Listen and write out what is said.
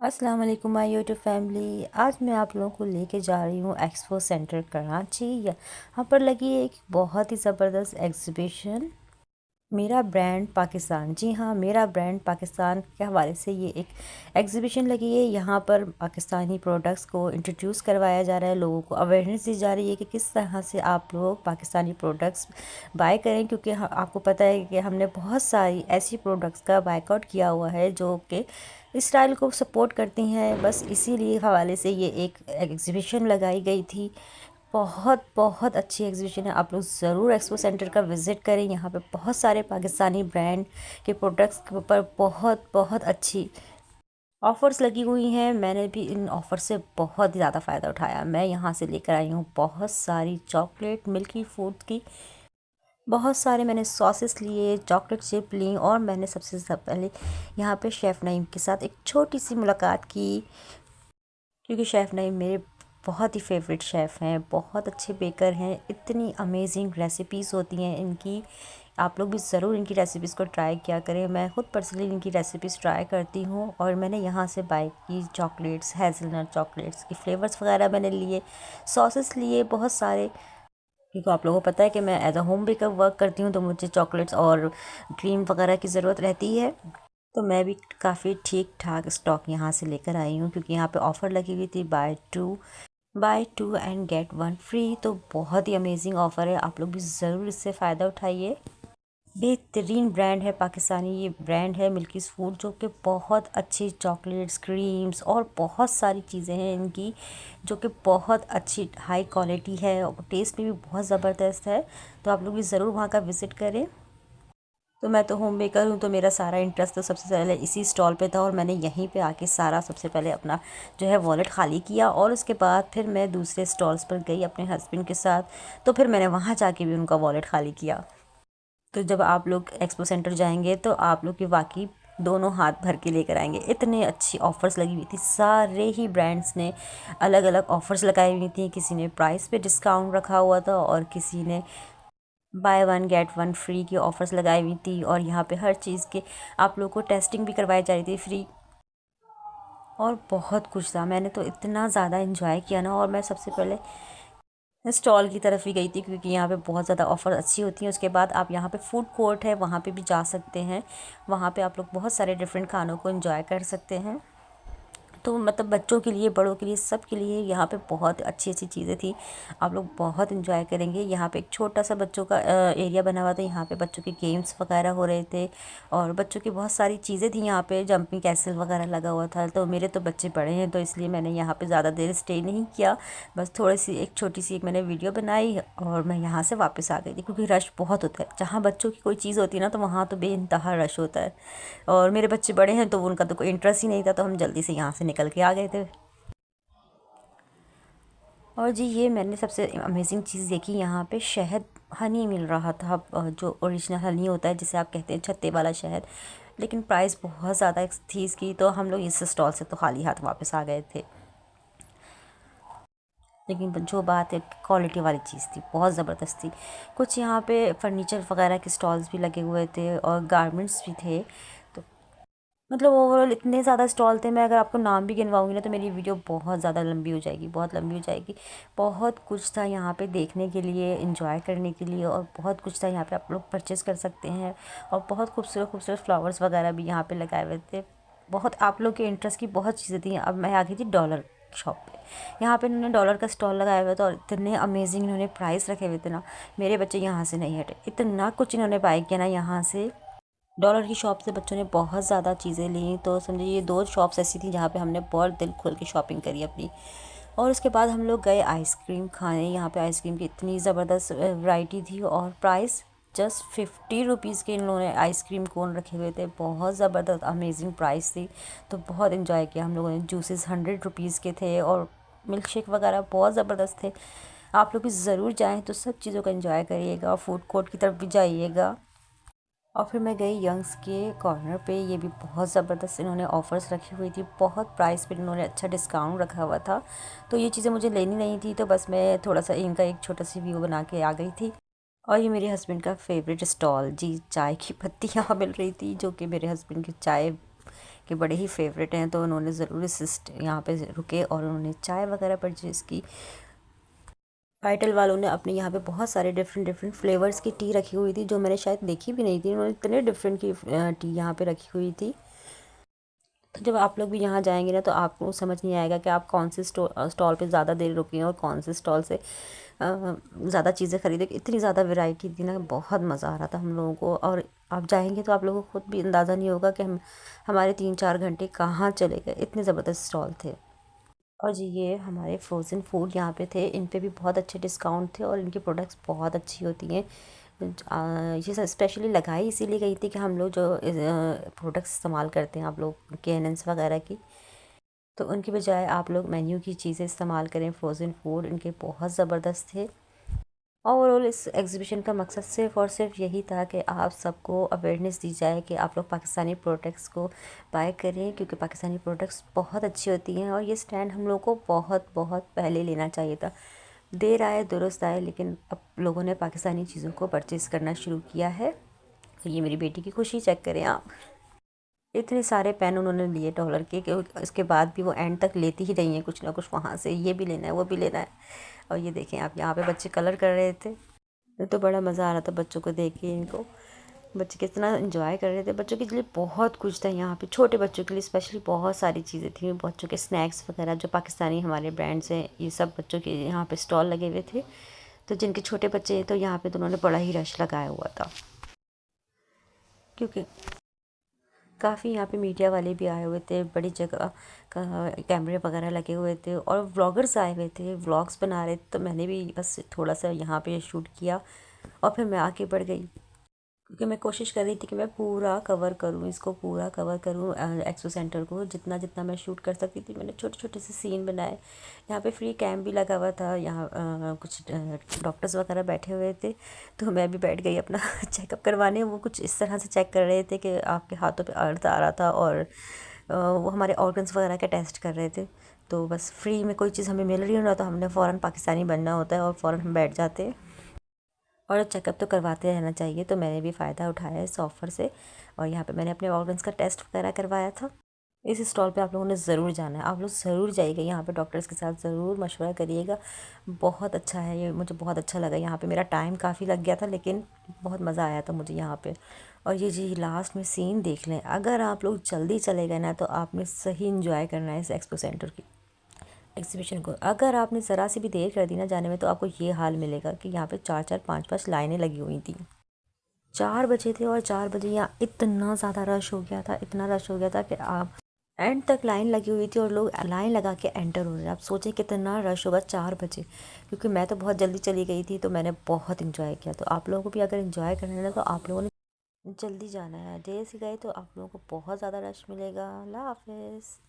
अस्सलाम वालेकुम my YouTube family. आज मैं आप लोगों को लेके जा रही हूँ एक्सपो सेंटर कराची। यहाँ पर लगी है एक बहुत ही ज़बरदस्त एग्जीबिशन, मेरा ब्रांड पाकिस्तान। जी हाँ, मेरा ब्रांड पाकिस्तान के हवाले से ये एक एग्जीबिशन लगी है। यहाँ पर पाकिस्तानी प्रोडक्ट्स को इंट्रोड्यूस करवाया जा रहा है, लोगों को अवेयरनेस दी जा रही है कि किस तरह से आप लोग पाकिस्तानी प्रोडक्ट्स बाय करें, क्योंकि आपको पता है कि हमने बहुत सारी ऐसी प्रोडक्ट्स का बायकॉट किया हुआ है जो कि स्टाइल को सपोर्ट करती हैं। बस इसीलिए हवाले से ये एक एग्जीबिशन लगाई गई थी। बहुत बहुत अच्छी एग्जीबिशन है, आप लोग ज़रूर एक्सपो सेंटर का विज़िट करें। यहाँ पे बहुत सारे पाकिस्तानी ब्रांड के प्रोडक्ट्स के ऊपर बहुत बहुत अच्छी ऑफ़र्स लगी हुई हैं। मैंने भी इन ऑफ़र से बहुत ही ज़्यादा फ़ायदा उठाया। मैं यहाँ से लेकर आई हूँ बहुत सारी चॉकलेट, मिल्की फूड की बहुत सारे मैंने सॉसेस लिए, चॉकलेट चिप ली, और मैंने सबसे पहले यहाँ पे शेफ़ नईम के साथ एक छोटी सी मुलाकात की, क्योंकि शेफ़ नईम मेरे बहुत ही फेवरेट शेफ़ हैं, बहुत अच्छे बेकर हैं। इतनी अमेजिंग रेसिपीज़ होती हैं इनकी, आप लोग भी ज़रूर इनकी रेसिपीज़ को ट्राई किया करें। मैं ख़ुद पर्सनली इनकी रेसिपीज़ ट्राई करती हूँ, और मैंने यहाँ से बाय की चॉकलेट्स, हेज़लनट चॉकलेट्स के फ्लेवर्स वगैरह मैंने लिए, सॉसेस लिए बहुत सारे, क्योंकि आप लोगों को पता है कि मैं as a home baker work करती हूँ, तो मुझे चॉकलेट्स और क्रीम वगैरह की ज़रूरत रहती है। तो मैं भी काफ़ी ठीक ठाक स्टॉक यहाँ से लेकर आई हूँ, क्योंकि यहाँ पे ऑफ़र लगी हुई थी by two and get one free. तो बहुत ही अमेजिंग ऑफ़र है, आप लोग भी ज़रूर इससे फ़ायदा उठाइए। बेहतरीन ब्रांड है पाकिस्तानी, ये ब्रांड है मिल्कीज़ फूड, जो कि बहुत अच्छी चॉकलेट्स, क्रीम्स और बहुत सारी चीज़ें हैं इनकी, जो कि बहुत अच्छी हाई क्वालिटी है और टेस्ट में भी बहुत ज़बरदस्त है। तो आप लोग भी ज़रूर वहाँ का विज़िट करें। तो मैं तो होम मेकर हूँ, तो मेरा सारा इंटरेस्ट तो सबसे पहले इसी स्टॉल पे था, और मैंने यहीं पे आके सारा सबसे पहले अपना जो है वॉलेट खाली किया, और उसके बाद फिर मैं दूसरे स्टॉल्स पर गई अपने हस्बैंड के साथ। तो फिर मैंने वहाँ जाके भी उनका वॉलेट खाली किया। तो जब आप लोग एक्सपो सेंटर जाएंगे तो आप लोग की वाकई दोनों हाथ भर के लेकर आएंगे। इतने अच्छी ऑफ़र्स लगी हुई थी, सारे ही ब्रांड्स ने अलग अलग ऑफ़र्स लगाई हुई थी। किसी ने प्राइस पे डिस्काउंट रखा हुआ था, और किसी ने by one get one free की ऑफ़र्स लगाई हुई थी, और यहाँ पे हर चीज़ के आप लोग को टेस्टिंग भी करवाई जा रही थी फ्री, और बहुत कुछ था। मैंने तो इतना ज़्यादा इंजॉय किया ना, और मैं सबसे पहले स्टॉल की तरफ ही गई थी, क्योंकि यहाँ पे बहुत ज़्यादा ऑफ़र अच्छी होती हैं। उसके बाद आप यहाँ पे फूड कोर्ट है, वहाँ पे भी जा सकते हैं। वहाँ पे आप लोग बहुत सारे डिफरेंट खानों को एंजॉय कर सकते हैं। तो मतलब बच्चों के लिए, बड़ों के लिए, सब के लिए यहाँ पे बहुत अच्छी अच्छी चीज़ें थी। आप लोग बहुत एंजॉय करेंगे। यहाँ पे एक छोटा सा बच्चों का एरिया बना हुआ था, यहाँ पे बच्चों के गेम्स वगैरह हो रहे थे, और बच्चों की बहुत सारी चीज़ें थी। यहाँ पे जंपिंग कैसल वगैरह लगा हुआ था। तो मेरे तो बच्चे बड़े हैं, तो इसलिए मैंने यहाँ पे ज़्यादा देर स्टे नहीं किया। बस थोड़ी सी एक छोटी सी एक मैंने वीडियो बनाई, और मैं यहाँ से वापस आ गई थी, क्योंकि रश बहुत होता है। जहाँ बच्चों की कोई चीज़ होती है ना, तो वहाँ तो बेइंतहा रश होता है, और मेरे बच्चे बड़े हैं तो उनका तो कोई इंटरेस्ट ही नहीं था, तो हम जल्दी से यहाँ से निकल के आ गए थे। और जी, ये मैंने सबसे अमेजिंग चीज़ देखी, यहाँ पे शहद हनी मिल रहा था, जो ओरिजिनल हनी होता है, जिसे आप कहते हैं छत्ते वाला शहद। लेकिन प्राइस बहुत ज़्यादा थी इसकी, तो हम लोग इस स्टॉल से तो खाली हाथ वापस आ गए थे। लेकिन जो बात है, क्वालिटी वाली चीज़ थी, बहुत ज़बरदस्त थी। कुछ यहाँ पे फर्नीचर वगैरह के स्टॉल्स भी लगे हुए थे, और गारमेंट्स भी थे। तो मतलब ओवरऑल इतने ज़्यादा स्टॉल थे, मैं अगर आपको नाम भी गिनवाऊंगी ना, तो मेरी वीडियो बहुत ज़्यादा लंबी हो जाएगी, बहुत लंबी हो जाएगी। बहुत कुछ था यहाँ पे देखने के लिए, एंजॉय करने के लिए, और बहुत कुछ था यहाँ पे आप लोग परचेज़ कर सकते हैं। और बहुत खूबसूरत खूबसूरत फ्लावर्स वगैरह भी यहाँ पे लगाए हुए थे। बहुत आप लोग के इंटरेस्ट की बहुत चीज़ें थी। अब मैं आ गई थी डॉलर शॉप पे। यहाँ पे इन्होंने डॉलर का स्टॉल लगाया हुआ था, और इतने अमेजिंग इन्होंने प्राइस रखे हुए थे ना, मेरे बच्चे यहाँ से नहीं हटे। इतना कुछ इन्होंने बाय किया ना यहाँ से। डॉलर की शॉप से बच्चों ने बहुत ज़्यादा चीज़ें ली, तो समझिए ये दो शॉप्स ऐसी थी जहाँ पे हमने बहुत दिल खोल के शॉपिंग करी अपनी। और उसके बाद हम लोग गए आइसक्रीम खाने। यहाँ पे आइसक्रीम की इतनी ज़बरदस्त वैरायटी थी, और प्राइस जस्ट 50 रुपीज़ के इन्होंने आइसक्रीम कोन रखे हुए थे। बहुत ज़बरदस्त अमेजिंग प्राइस थी। तो बहुत इन्जॉय किया हम लोगों ने। जूसेस 100 रुपीज़ के थे, और मिल्क शेक वगैरह बहुत ज़बरदस्त थे। आप लोग भी ज़रूर जाएँ तो सब चीज़ों का एंजॉय करिएगा, फूड कोर्ट की तरफ भी जाइएगा। और फिर मैं गई यंग्स के कॉर्नर पे। ये भी बहुत ज़बरदस्त इन्होंने ऑफ़र्स रखी हुई थी, बहुत प्राइस पे इन्होंने अच्छा डिस्काउंट रखा हुआ था। तो ये चीज़ें मुझे लेनी नहीं थी, तो बस मैं थोड़ा सा इनका एक छोटा सी व्यू बना के आ गई थी। और ये मेरे हस्बैंड का फेवरेट स्टॉल, जी, चाय की पत्ती यहाँ मिल रही थी, जो कि मेरे हस्बैंड की चाय के बड़े ही फेवरेट हैं, तो उन्होंने ज़रूर इस यहाँ पे रुके और उन्होंने चाय वगैरह परचेज़ की। पाइटल वालों ने अपने यहाँ पे बहुत सारे डिफरेंट डिफरेंट फ्लेवर्स की टी रखी हुई थी, जो मैंने शायद देखी भी नहीं थी। उन्होंने इतने डिफरेंट की टी यहाँ पे रखी हुई थी। तो जब आप लोग भी यहाँ जाएंगे ना, तो आपको समझ नहीं आएगा कि आप कौन से स्टॉल पे ज़्यादा देर रुके और कौन से स्टॉल से ज़्यादा चीज़ें खरीदे। इतनी ज़्यादा वैरायटी थी ना, बहुत मज़ा आ रहा था हम लोगों को। और आप जाएंगे तो आप लोगों को खुद भी अंदाज़ा नहीं होगा कि हमारे 3-4 घंटे कहाँ चले गए, इतने ज़बरदस्त स्टॉल थे। और जी ये हमारे फ्रोज़न फूड यहाँ पे थे, इन पे भी बहुत अच्छे डिस्काउंट थे और इनकी प्रोडक्ट्स बहुत अच्छी होती हैं। ये सब स्पेशली लगाई इसीलिए गई थी कि हम लोग जो प्रोडक्ट्स इस्तेमाल करते हैं, आप लोग केनन्स वगैरह की, तो उनकी बजाय आप लोग मेन्यू की चीज़ें इस्तेमाल करें। फ्रोज़न फूड इनके बहुत ज़बरदस्त थे। ओवरऑल इस एग्ज़िबिशन का मकसद सिर्फ़ और सिर्फ यही था कि आप सबको अवेयरनेस दी जाए कि आप लोग पाकिस्तानी प्रोडक्ट्स को बाय करें, क्योंकि पाकिस्तानी प्रोडक्ट्स बहुत अच्छी होती हैं। और ये स्टैंड हम लोग को बहुत बहुत पहले लेना चाहिए था। देर आए दुरुस्त आए, लेकिन अब लोगों ने पाकिस्तानी चीज़ों को परचेज़ करना शुरू किया है। तो ये मेरी बेटी की खुशी चेक करें आप। इतने सारे पेन उन्होंने लिए डॉलर के कि उसके बाद भी वो एंड तक लेती ही रही हैं कुछ ना कुछ वहाँ से, ये भी लेना है वो भी लेना है। और ये देखें आप, यहाँ पे बच्चे कलर कर रहे थे, तो बड़ा मज़ा आ रहा था बच्चों को देख के। इनको बच्चे कितना एंजॉय कर रहे थे। बच्चों के लिए बहुत कुछ था यहाँ पे, छोटे बच्चों के लिए स्पेशली बहुत सारी चीज़ें थी। बच्चों के स्नैक्स वगैरह जो पाकिस्तानी हमारे ब्रांड्स हैं, ये सब बच्चों के यहाँ पे स्टॉल लगे हुए थे। तो जिनके छोटे बच्चे हैं तो यहाँ पे तो उन्होंने बड़ा ही रश लगाया हुआ था, क्योंकि काफ़ी यहाँ पे मीडिया वाले भी आए हुए थे। बड़ी जगह का कैमरे वगैरह लगे हुए थे और व्लॉगर्स आए हुए थे, व्लॉग्स बना रहे थे। तो मैंने भी बस थोड़ा सा यहाँ पे शूट किया और फिर मैं आगे बढ़ गई, क्योंकि मैं कोशिश कर रही थी कि मैं पूरा कवर करूँ, इसको पूरा कवर करूँ। एक्सपो सेंटर को जितना जितना मैं शूट कर सकती थी, मैंने छोटे छोटे से सीन बनाए। यहाँ पे फ्री कैम्प भी लगा हुआ था। यहाँ कुछ डॉक्टर्स वगैरह बैठे हुए थे, तो मैं भी बैठ गई अपना चेकअप करवाने। वो कुछ इस तरह से चेक कर रहे थे कि आपके हाथों पे अर्थ आ रहा था, और वो हमारे ऑर्गन्स वगैरह का टेस्ट कर रहे थे। तो बस फ्री में कोई चीज़ हमें मिल रही हो ना, तो हमने फ़ौरन पाकिस्तानी बनना होता है और फ़ौरन हम बैठ जाते हैं। और चेकअप तो करवाते रहना चाहिए, तो मैंने भी फ़ायदा उठाया इस ऑफ़र से। और यहाँ पे मैंने अपने ऑर्गन्स का टेस्ट वगैरह करवाया था। इस स्टॉल पे आप लोगों ने ज़रूर जाना है, आप लोग ज़रूर जाइएगा यहाँ पे, डॉक्टर्स के साथ ज़रूर मशवरा करिएगा। बहुत अच्छा है ये, मुझे बहुत अच्छा लगा। यहाँ पे मेरा टाइम काफ़ी लग गया था, लेकिन बहुत मज़ा आया था मुझे यहाँ पे। और ये जी लास्ट में सीन देख लें, अगर आप लोग जल्दी चले गए ना, तो आपने सही इंजॉय करना है इस एक्सपो सेंटर की एग्जीबिशन को। अगर आपने ज़रा सी भी देर कर दी ना जाने में, तो आपको ये हाल मिलेगा कि यहाँ पे 4-4 5-5 लाइनें लगी हुई थी। 4 बजे थे और 4 बजे यहाँ इतना ज़्यादा रश हो गया था, इतना रश हो गया था कि आप एंड तक लाइन लगी हुई थी और लोग लाइन लगा के एंटर हो रहे हैं। आप सोचें कितना रश होगा 4 बजे। क्योंकि मैं तो बहुत जल्दी चली गई थी, तो मैंने बहुत इंजॉय किया। तो आप लोगों को भी अगर इंजॉय करना है ना, तो आप लोगों ने जल्दी जाना है। देर से गए तो आप लोगों को बहुत ज़्यादा रश मिलेगा। अल्लाह हाफिज़।